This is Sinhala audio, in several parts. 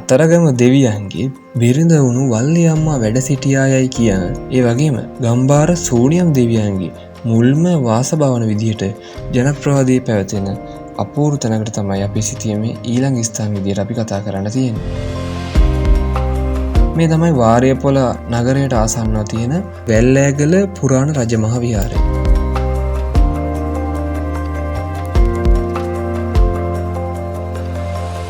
කතරගම දෙවියන්ගේ බිරිඳ වුණු වල්ලි අම්මා වැඩ සිටියායයි කියන ඒ වගේම ගම්බාර සෝනියම් දෙවියන්ගේ මුල්ම වාසභවන විදිහට ජනප්‍රවාදයේ පැවතෙන අපූර්ව තැනකට තමයි අපි සිටියේ ඊළඟ ස්ථාන විදිහට අපි කතා කරන්න තියෙන්නේ. මේ තමයි වාරියපොළ නගරයට ආසන්නව තියෙන වැල්ලෑගල පුරාණ රජමහා විහාරය.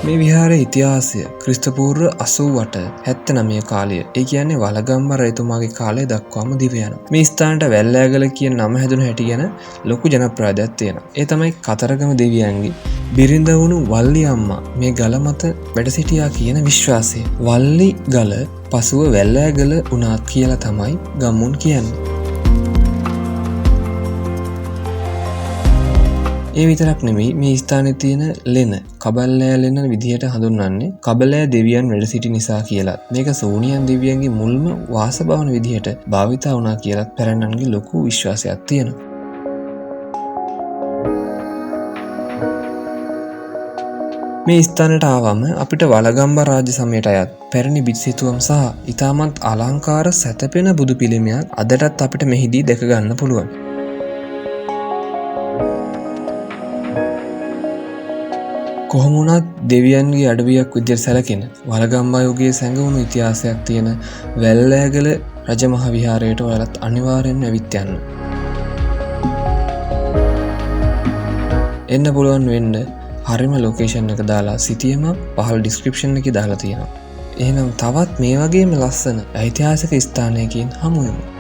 මේ විහාරයේ ඉතිහාසය ක්‍රිස්තපූර්ව 88 79 කාලය. ඒ කියන්නේ වලගම්බා රජතුමාගේ කාලය දක්වාම දිව යනවා. මේ ස්ථානට වැල්ලෑගල කියන නම හැදුණු හැටි ගැන ලොකු ජනප්‍රියතාවයක් තියෙනවා. ඒ තමයි කතරගම දෙවියන්ගේ බිරිඳ වුණු වල්ලි අම්මා මේ ගල මත වැඩ සිටියා කියන විශ්වාසය. වල්ලි ගල පසුව වැල්ලෑගල වුණාත් කියලා තමයි ගම්මුන් කියන්නේ. ඒ විතරක් නෙමෙයි මේ ස්ථානයේ තියෙන ලෙන කබල්ලෑ ලෙන විදිහට හඳුන්වන්නේ කබලෑ දෙවියන් වැඩ සිටි නිසා කියලා. මේක සෝනියම් දෙවියන්ගේ මුල්ම වාසභවන විදිහට භාවිතා වුණා කියලා පැරණන්ගේ ලොකු විශ්වාසයක් තියෙනවා. මේ ස්ථානට ආවම අපිට වලගම්බා රාජ්‍ය සමයට අයත් පැරණි බිත්සිතුවම් සහ ඉතාමත් අලංකාර සැතපෙන බුදු පිළිමයක් අදටත් අපිට මෙහිදී දැක ගන්න පුළුවන්. කොහොම වුණත් දෙවියන්ගේ අඩවියක් විදිහට සැලකෙන වලගම්බා යුගයේ සැඟවුණු ඉතිහාසයක් තියෙන වැල්ලෑගල රජමහා විහාරයට ඔයාලත් අනිවාර්යෙන්ම ඇවිත් යන්න. එන්න පුළුවන් වෙන්න හරිම ලොකේෂන් එක දාලා සිටියම පහළ ඩිස්ක්‍රිප්ෂන් එකේ දාලා තියෙනවා. එහෙනම් තවත් මේ වගේම ලස්සන ඓතිහාසික ස්ථානයකින් හමු වෙමු.